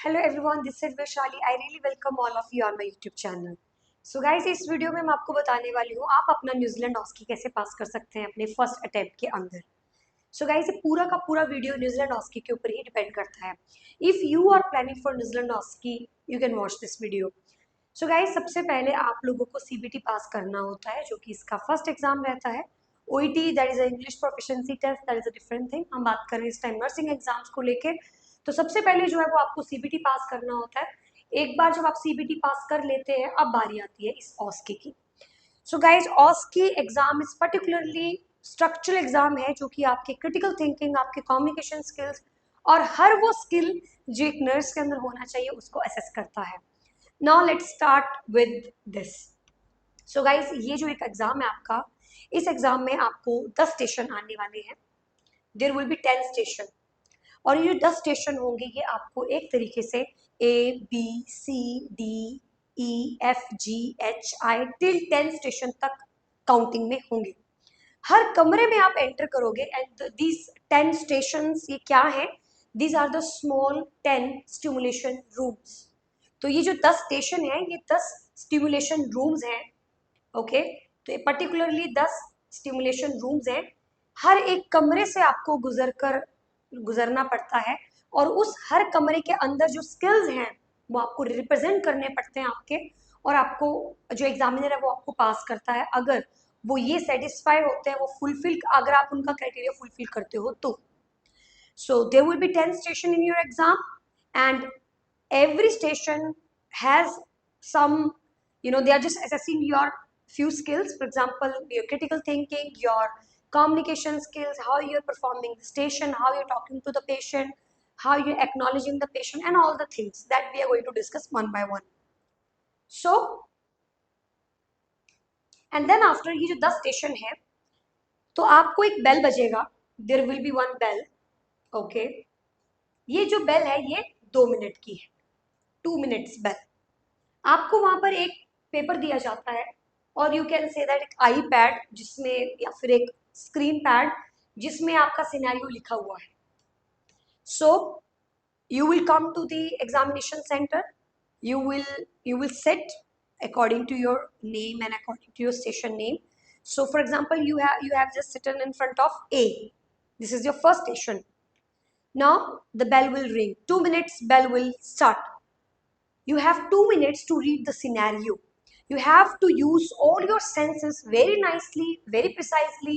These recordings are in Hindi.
Hello everyone, this is Vaishali. I really welcome all of you on my YouTube channel. So guys, इस वीडियो में मैं आपको बताने वाली हूँ आप अपना न्यूजीलैंड ऑस्की कैसे पास कर सकते हैं अपने फर्स्ट अटेम्प्ट के अंदर. सो गाइस, ये पूरा का पूरा वीडियो न्यूजीलैंड ऑस्की के ऊपर ही डिपेंड करता है. If you are planning for New Zealand OSCE, you can watch this video. So guys, सबसे पहले आप लोगों को सीबीटी पास करना होता है, जो कि इसका फर्स्ट एग्जाम रहता है. OET, that is English proficiency test, that is a different thing. हम बात कर रहे हैं इस टाइम नर्सिंग एग्जाम्स को लेके. तो सबसे पहले जो है वो आपको सीबीटी पास करना होता है. एक बार जब आप सीबीटी पास कर लेते हैं, अब बारी आती है इस ऑस्की की. So guys, ऑस्की exam is particularly structural exam है, जो कि आपके क्रिटिकल थिंकिंग, आपके कम्युनिकेशन स्किल्स और हर वो स्किल जो एक नर्स के अंदर होना चाहिए उसको असेस करता है. Now let's start with this. So guys, ये जो एक एग्जाम है आपका, इस एग्जाम में आपको 10 स्टेशन आने वाले हैं. There will be 10 station. और ये जो 10 स्टेशन होंगे ये आपको एक तरीके से ABCDEFGHI टिल 10 स्टेशन तक काउंटिंग में होंगे. हर कमरे में आप एंटर करोगे एंड दीज 10 स्टेशन ये क्या है? These are the small 10 stimulation rooms. तो ये जो 10 स्टेशन है ये 10 स्टिमुलेशन रूम्स हैं. ओके, तो ये पर्टिकुलरली 10 स्टिमुलेशन रूम्स हैं. हर एक कमरे से आपको गुजरना पड़ता है और उस हर कमरे के अंदर जो स्किल्स हैं वो आपको रिप्रेजेंट करने पड़ते हैं आपके. और आपको जो एग्जामिनर है वो आपको पास करता है अगर वो ये सेटिस्फाई होते हैं, वो फुलफिल, अगर आप उनका क्राइटेरिया फुलफिल करते हो तो. So there will be 10 station in your exam and every station has some, they are just assessing your few skills. For example, your critical thinking, your communication skills, how you're performing the station, how you're talking to the patient, how you're acknowledging the patient, and all the things that we are going to discuss one by one. So and then after ये जो 10 स्टेशन है तो आपको एक बेल बजेगा. There will be one bell. Okay, ये जो बेल है ये 2 मिनट की है. 2 मिनट्स बेल. आपको वहां पर एक पेपर दिया जाता है और यू कैन से दैट एक आई पैड जिसमें, या फिर एक स्क्रीन पैड जिसमें आपका सिनेरियो लिखा हुआ है. सो you will come to the examination center. You will sit according to your name and according to your station name. So for example, you have just sitting in front of A. This is your first station. Now the bell will ring. 2 minutes bell will start. You have 2 minutes to read the scenario. You have to use all your senses very nicely, very precisely.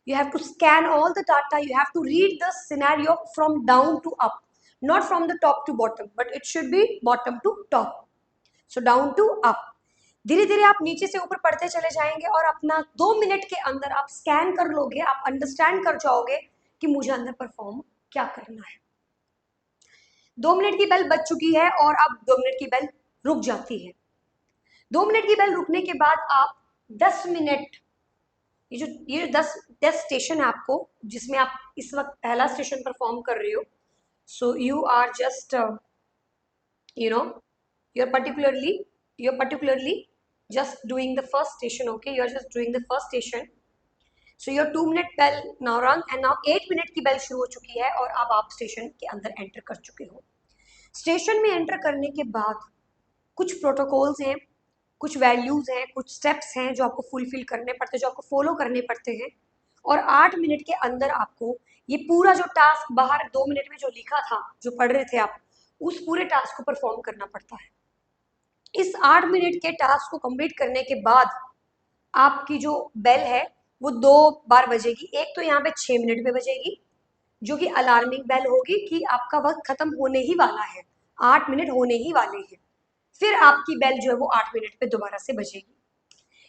You have to scan all the data. You have to read the scenario from down to up, not from the top to bottom, but it should be bottom to top. So down to up. धीरे धीरे आप नीचे से ऊपर पढ़ते चले जाएंगे और अपना 2 मिनट के अंदर आप स्कैन कर लोगे, आप अंडरस्टैंड कर जाओगे कि मुझे अंदर परफॉर्म क्या करना है. 2 मिनट की बेल बज चुकी है और अब 2 मिनट की बेल रुक जाती है. 2 मिनट की बेल रुकने के बाद आप 10 मिनट, ये जो 10 स्टेशन है आपको, जिसमें आप इस वक्त पहला स्टेशन परफॉर्म कर रहे हो. So you are just you're particularly just doing the first station. Okay, you're just doing the first station. So your 2 minute bell now rung and now 8 minute की बेल शुरू हो चुकी है और अब आप स्टेशन के अंदर एंटर कर चुके हो. स्टेशन में एंटर करने के बाद कुछ प्रोटोकॉल्स हैं, कुछ वैल्यूज हैं, कुछ स्टेप्स हैं जो आपको फुलफिल करने पड़ते हैं, जो आपको फॉलो करने पड़ते हैं. और 8 मिनट के अंदर आपको ये पूरा जो टास्क बाहर 2 मिनट में जो लिखा था, जो पढ़ रहे थे आप, उस पूरे टास्क को परफॉर्म करना पड़ता है. इस 8 मिनट के टास्क को कंप्लीट करने के बाद आपकी जो बेल है वो 2 बार बजेगी. एक तो यहाँ पे 6 मिनट पे बजेगी, जो कि अलार्मिंग बेल होगी कि आपका वक्त खत्म होने ही वाला है, 8 मिनट होने ही वाले हैं. फिर आपकी बेल जो है वो 8 मिनट पे दोबारा से बजेगी.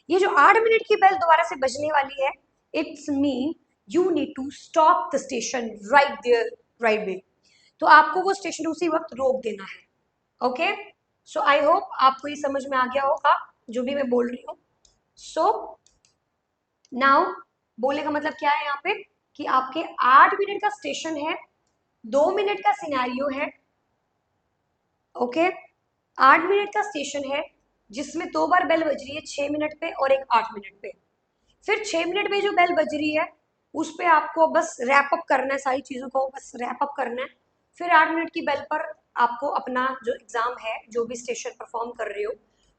ये जो 8 मिनट की बेल दोबारा से बजने वाली है, it's mean you need to stop the station right there, right way. तो आपको वो स्टेशन उसी वक्त रोक देना है. ओके, सो आई होप आपको ये समझ में आ गया होगा जो भी मैं बोल रही हूँ. सो नाउ बोलने का मतलब क्या है यहाँ पे कि आपके 8 मिनट का स्टेशन है, 2 मिनट का सिनेरियो है. ओके, 8 मिनट का स्टेशन है जिसमें 2 बार बेल बज रही है, 6 मिनट पे और एक 8 मिनट पे. फिर 6 मिनट में जो बेल बज रही है उस पे आपको बस रैप अप करना है, सारी चीज़ों को बस रैप अप करना है. फिर 8 मिनट की बेल पर आपको अपना जो एग्जाम है, जो भी स्टेशन परफॉर्म कर रहे हो,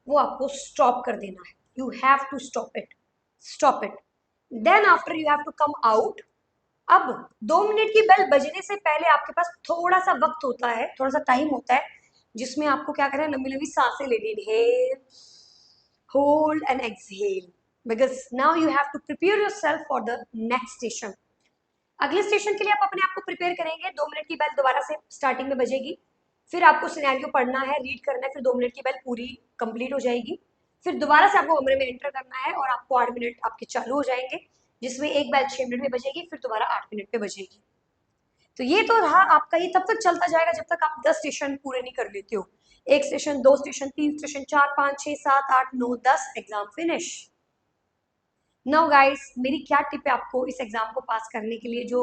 वो आपको स्टॉप कर देना है. You have to stop it. Stop it. Then after you have to come out. अब 2 मिनट की बेल बजने से पहले आपके पास थोड़ा सा वक्त होता है, थोड़ा सा टाइम होता है, जिसमें आपको क्या करना है, लंबी लंबी सांसें लेनी. Inhale, hold and exhale, because now you have to prepare yourself for the next station. अगले स्टेशन के लिए आप अपने आप को प्रिपेयर करेंगे. 2 मिनट की बेल दोबारा से स्टार्टिंग में बजेगी, फिर आपको सिनेरियो पढ़ना है, रीड करना है, फिर 2 मिनट की बेल पूरी कंप्लीट हो जाएगी, फिर दोबारा से आपको कमरे में एंटर करना है और आपको 8 मिनट आपके चालू हो जाएंगे, जिसमें एक बेल 6 मिनट में बजेगी, फिर दोबारा 8 मिनट पे बजेगी. तो ये तो रहा आपका. ये तब तक चलता जाएगा जब तक आप 10 स्टेशन पूरे नहीं कर लेते हो. 1 station, 2 station, 3 station, 4, 5, 6, 7, 8, 9, 10, exam finish. Now guys, मेरी क्या टिप है आपको इस एग्जाम को पास करने के लिए, जो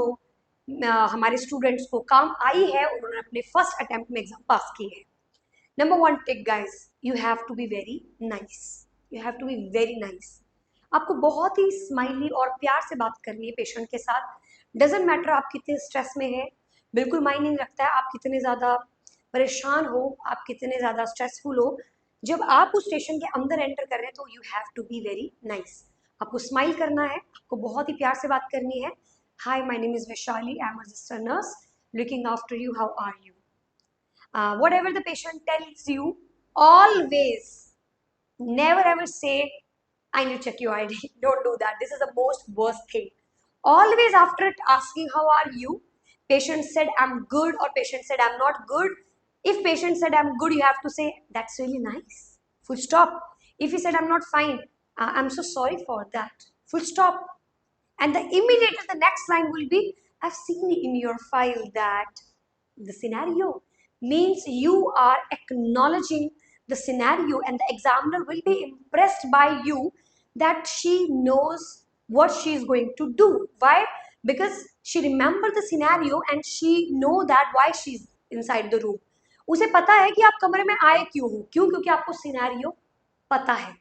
हमारे स्टूडेंट्स को काम आई है, उन्होंने अपने फर्स्ट अटेम्प्ट में एग्जाम पास की है. Number 1 tip guys, you have to be very nice. You have to be very nice. आपको बहुत ही स्माइली और प्यार से बात करनी है पेशेंट के साथ. डजेंट मैटर आप कितने स्ट्रेस में हैं, बिल्कुल मायने नहीं रखता है आप कितने ज़्यादा परेशान हो, आप कितने ज़्यादा स्ट्रेसफुल हो. जब आप उस स्टेशन के अंदर एंटर कर रहे हैं तो you have to be very nice. आपको स्माइल करना है, आपको बहुत ही प्यार से बात करनी है. Hi, my name is Vaishali, I am a registered nurse looking after you, how are you. Whatever the patient tells you, always never ever say, I need to check your ID. Don't do that. This is the most worst thing. Always after asking how are you, patient said I'm good or patient said I'm not good. If patient said I'm good, you have to say that's really nice. Full stop. If he said I'm not fine, I'm so sorry for that. Full stop. And the immediate, the next line will be, I've seen in your file that the scenario means you are acknowledging the scenario, and the examiner will be impressed by you that she knows what she is going to do. Why? Because she remember the scenario and she know that why she is inside the room. उसे पता है कि आप कमरे में आए क्यों हो. क्यों? क्योंकि आपको सिनेरियो पता है.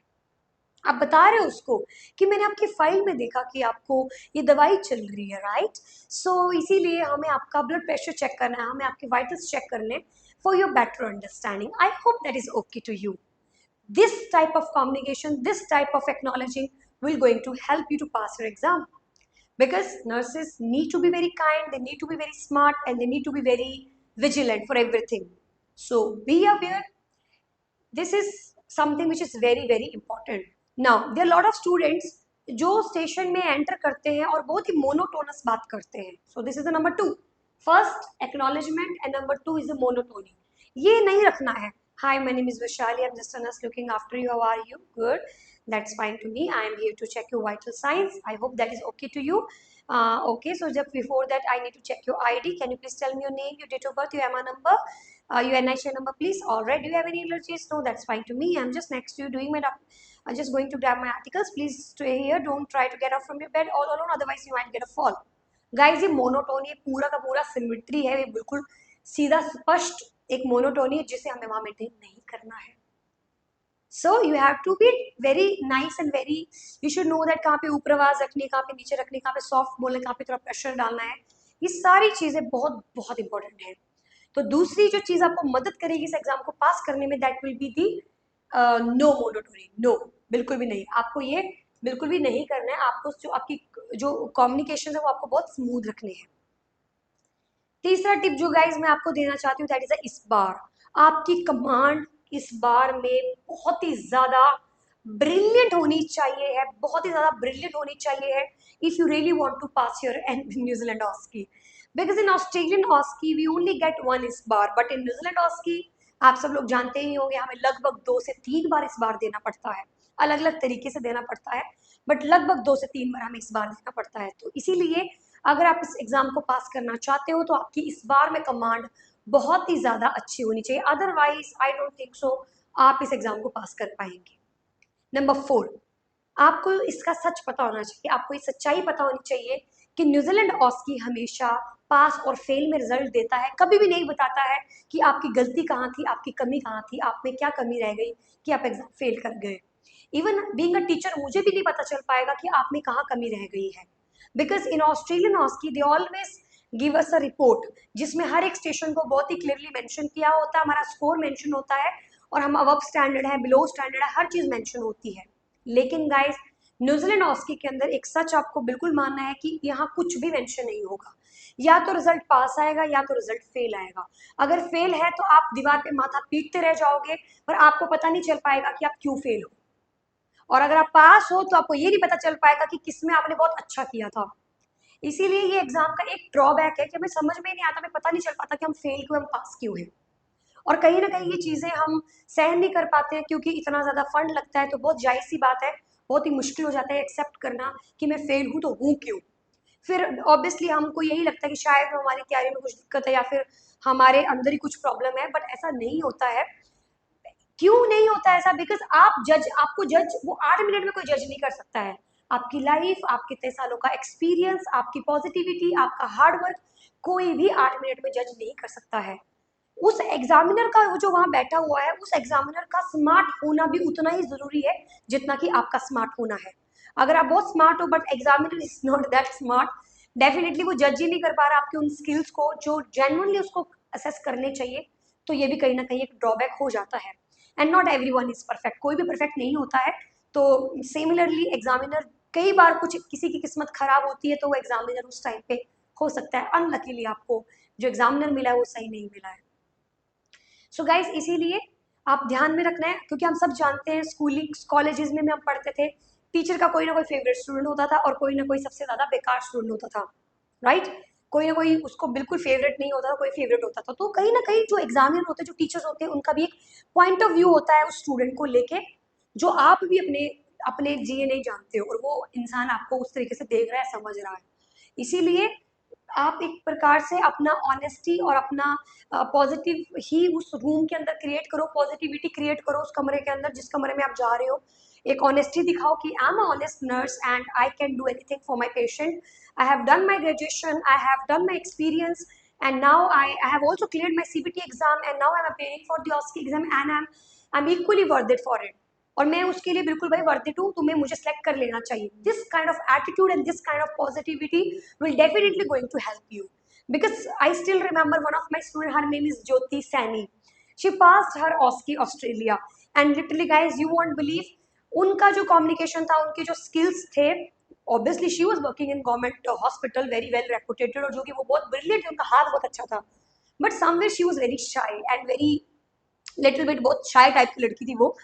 आप बता रहे हो उसको कि मैंने आपकी फाइल में देखा कि आपको ये दवाई चल रही है, राइट. सो इसीलिए हमें आपका ब्लड प्रेशर चेक करना है, हमें आपके वाइटल्स चेक करने, for your better understanding. I hope that is okay to you. This type of communication, this type of acknowledging will going to help you to pass your exam, because nurses need to be very kind, they need to be very smart, and they need to be very vigilant for everything. So be aware. This is something which is very very important. Now there are a lot of students जो स्टेशन में एंटर करते हैं और बहुत ही मोनोटोनस बात करते हैं. So this is the number 2. First acknowledgement and number 2 is the monotony. ये नहीं रखना है. Hi, my name is Vishali. I'm just a nurse looking after you. How are you? Good. That's fine to me. I am here to check your vital signs. I hope that is okay to you. Okay. So just before that, I need to check your ID. Can you please tell me your name, your date of birth, your MR number, your NIC number, please? Alright. Do you have any allergies? No, that's fine to me. I'm just next to you doing my. I'm just going to grab my articles. Please stay here. Don't try to get up from your bed all alone. Otherwise, you might get a fall. Guys, ये मोनोटोनी पूरा का पूरा सिमेट्री है. ये बिल्कुल सीधा स्पष्ट एक मोनोटोनी है जिसे हमें वहां मेंटेन नहीं करना है. So you have to be very nice and very, you should know that कहाँ पे ऊपर आवाज रखनी, कहाँ पे नीचे रखनी, कहाँ पे सॉफ्ट बोलना, कहाँ पे थोड़ा प्रेशर डालना है. ये सारी चीजें बहुत बहुत इंपॉर्टेंट है. तो दूसरी जो चीज आपको मदद करेगी इस एग्जाम को पास करने में, that will be the no monotony. No, बिल्कुल भी नहीं. आपको ये बिल्कुल भी नहीं करना है. आपको जो आपकी जो कम्युनिकेशन है वो आपको बहुत स्मूथ रखने हैं. तीसरा टिप जो गाइज मैं आपको देना चाहती हूँ, दैट इज इस बार आपकी कमांड इस बार में बहुत ही ज्यादा ब्रिलियंट होनी चाहिए है, बहुत ही ज्यादा ब्रिलियंट होनी चाहिए है, if you really want to pass your New Zealand OSCE. Because in Australian OSCE we only get 1 इस बार, बट इन न्यूजीलैंड ऑस्की आप सब लोग जानते ही होंगे हमें लगभग 2 से 3 बार इस बार देना पड़ता है. अलग अलग तरीके से देना पड़ता है, बट लगभग 2 से 3 बार हमें इस बार देना पड़ता है. तो इसीलिए अगर आप इस एग्जाम को पास करना चाहते हो तो आपकी इस बार में कमांड बहुत ही ज्यादा अच्छी होनी चाहिए. Otherwise I don't think so आप इस एग्जाम को पास कर पाएंगे. नंबर 4, आपको इसका सच पता होना चाहिए, आपको ये सच्चाई पता होनी चाहिए कि न्यूजीलैंड ऑस्की हमेशा पास और फेल में रिजल्ट देता है, कभी भी नहीं बताता है कि आपकी गलती कहाँ थी, आपकी कमी कहाँ थी, आप में क्या कमी रह गई कि आप एग्जाम फेल कर गए. इवन बीइंग अ टीचर मुझे भी नहीं पता चल पाएगा कि आप में कहाँ कमी रह गई है. Because in Australian OSCE, they always give us a report, जिसमें हर एक स्टेशन को बहुत ही क्लियरली मेंशन किया होता है, हमारा स्कोर मेंशन होता है और हम अबव स्टैंडर्ड है, बिलो स्टैंडर्ड है, हर चीज मेंशन होती है। लेकिन गाइस न्यूजीलैंड ऑस्की के अंदर एक सच आपको बिल्कुल मानना है कि यहाँ कुछ भी मेंशन नहीं होगा, या तो रिजल्ट पास आएगा या तो रिजल्ट फेल आएगा। अगर फेल है तो आप दीवार पे माथा पीटते रह जाओगे, पर आपको पता नहीं चल पाएगा कि आप क्यों फेल हो, और अगर आप पास हो तो आपको ये नहीं पता चल पाएगा कि किसमें आपने बहुत अच्छा किया था। इसीलिए ये एग्जाम का एक ड्रॉबैक है कि हमें समझ में नहीं आता, हमें पता नहीं चल पाता कि हम फेल क्यों, हम पास क्यों हैं। और कहीं ना कहीं ये चीजें हम सहन नहीं कर पाते हैं, क्योंकि इतना ज्यादा फंड लगता है, तो बहुत जायज सी बात है, बहुत ही मुश्किल हो जाता है एक्सेप्ट करना कि मैं फेल हूं तो हूं क्यों। फिर ऑब्वियसली हमको यही लगता है कि शायद हमारी तैयारी में कुछ दिक्कत है या फिर हमारे अंदर ही कुछ प्रॉब्लम है, बट ऐसा नहीं होता है। क्यों नहीं होता ऐसा? बिकॉज आपको जज वो 8 मिनट में कोई जज नहीं कर सकता है। आपकी लाइफ, आपके इतने सालों का एक्सपीरियंस, आपकी पॉजिटिविटी, आपका हार्डवर्क, कोई भी 8 मिनट में जज नहीं कर सकता है। उस एग्जामिनर का जो वहां बैठा हुआ है, उस एग्जामिनर का स्मार्ट होना भी उतना ही जरूरी है जितना कि आपका स्मार्ट होना है। अगर आप बहुत स्मार्ट हो but examiner is not that smart, definitely वो जज ही नहीं कर पा रहा आपके उन स्किल्स को जो जेन्युइनली उसको असेस करने चाहिए, तो ये भी कहीं ना कहीं एक ड्रॉबैक हो जाता है। And not every one is perfect, कोई भी परफेक्ट नहीं होता है। तो सिमिलरली एग्जामिनर, कई बार कुछ किसी की किस्मत खराब होती है तो वो एग्जामिनर उस टाइम पे हो सकता है अनलकीली आपको जो एग्जामिनर मिला है वो सही नहीं मिला है। सो गाइज इसीलिए आप ध्यान में रखना है, क्योंकि हम सब जानते हैं स्कूलिंग कॉलेजेस में हम पढ़ते थे, टीचर का कोई ना कोई फेवरेट स्टूडेंट होता था और कोई ना कोई सबसे ज्यादा बेकार स्टूडेंट होता था, राइट? कोई ना कोई उसको बिल्कुल फेवरेट नहीं होता था, कोई फेवरेट होता था। तो कहीं ना कहीं जो एग्जामिनर होते हैं, जो टीचर्स होते हैं, उनका भी एक पॉइंट ऑफ व्यू होता है उस स्टूडेंट को लेके, जो आप भी अपने अपने जिए नहीं जानते हो, और वो इंसान आपको उस तरीके से देख रहा है, समझ रहा है। इसीलिए आप एक प्रकार से अपना ऑनेस्टी और अपना पॉजिटिव ही उस रूम के अंदर क्रिएट करो, पॉजिटिविटी क्रिएट करो उस कमरे के अंदर, जिस कमरे में आप जा रहे हो। एक ऑनेस्टी दिखाओ कि I am honest nurse and I can do anything for my patient. I have done my graduation, I have done my experience, and now I have also cleared my CBT exam, and now I'm appearing for the OSCE exam, and I'm equally worth it for it, और मैं उसके लिए बिल्कुल भाई वर्थ इट हूँ, तुम्हें मुझे सेलेक्ट कर लेना चाहिए। This kind of attitude and this kind of positivity will definitely going to help you, because I still remember one of my student, her name is Jyoti Saini. She passed her OSCE Australia, and literally guys you won't believe, उनका जो कम्युनिकेशन था, उनके जो स्किल्स थे, obviously she was working in government hospital, very well reputed, और जो कि वो बहुत ब्रिलियंट है, उनका हाथ बहुत अच्छा था, but somewhere she was very shy and very little bit, बहुत शाई टाइप की लड़की थी वो।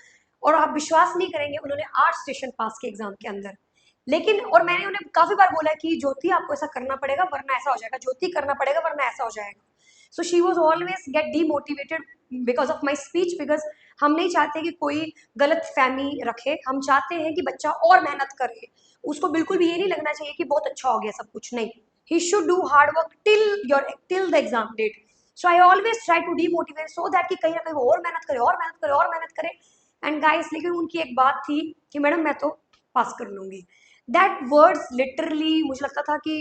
और आप विश्वास नहीं करेंगे, उन्होंने 8 स्टेशन पास किए एग्जाम के अंदर। लेकिन और मैंने उन्हें काफी बार बोला कि ज्योति आपको ऐसा करना पड़ेगा वरना ऐसा हो जाएगा, ज्योति करना पड़ेगा वरना ऐसा हो जाएगा। So she was always get demotivated because of my speech, because हम नहीं चाहते कि कोई गलत फहमी रखे, हम चाहते हैं कि बच्चा और मेहनत करे, उसको बिल्कुल भी ये नहीं लगना चाहिए कि बहुत अच्छा हो गया सब कुछ, नहीं। He should do hard work till the exam date. So I always try to demotivate so that कि कहीं ना कहीं वो और मेहनत करे और मेहनत करे और मेहनत करे। एंड गाइस लेकिन उनकी एक बात थी कि मैडम मैं तो पास कर लूंगी, दैट वर्ड्स लिटरली मुझे लगता था कि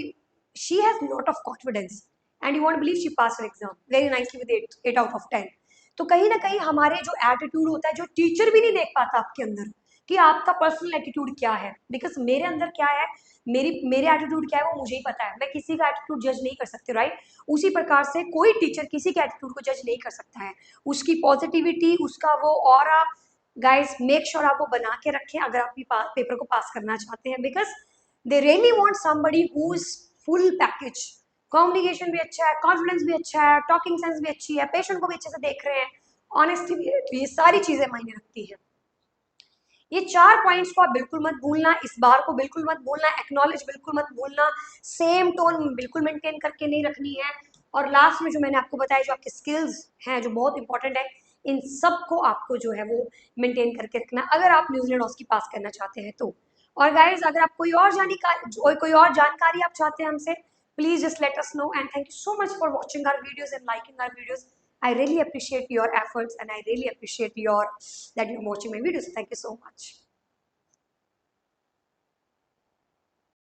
she has lot of confidence, and you won't believe she pass exam very nicely with 8 out of 10। तो कहीं ना कहीं हमारे जो एटीट्यूड होता है, जो टीचर भी नहीं देख पाता आपके अंदर कि आपका पर्सनल एटीट्यूड क्या है, बिकॉज मेरे अंदर क्या है, मेरे एटीट्यूड क्या है वो मुझे ही पता है, मैं किसी का एटीट्यूड जज नहीं कर सकती, राइट? उसी प्रकार से कोई टीचर किसी के एटीट्यूड को जज नहीं कर सकता है, उसकी पॉजिटिविटी, उसका वो ऑरा। गाइस मेक श्योर आप वो बना के रखें अगर आप पेपर को पास करना चाहते हैं, because they really want somebody who is full package, communication भी अच्छा है, कॉन्फिडेंस भी अच्छा है, टॉकिंग सेंस भी अच्छी है, पेशेंट को भी अच्छे से देख रहे हैं, ऑनेस्टी भी है, तो ये सारी चीजें मायने रखती है। ये 4 पॉइंट्स को आप बिल्कुल मत भूलना, इस बार को बिल्कुल मत भूलना, एक्नॉलेज बिल्कुल मत भूलना, सेम टोन बिल्कुल मेंटेन करके नहीं रखनी है, और लास्ट में जो मैंने आपको बताया जो आपके स्किल्स हैं जो बहुत इंपॉर्टेंट है, इन सब को आपको जो है वो मेंटेन करके रखना अगर आप न्यूजीलैंड ऑस्की पास करना चाहते हैं तो। और गाइज अगर आप कोई और जानकारी आप चाहते हैं हमसे, please just let us know, and thank you so much for watching our videos and liking our videos. I really appreciate your efforts and I really appreciate that you're watching my videos. Thank you so much.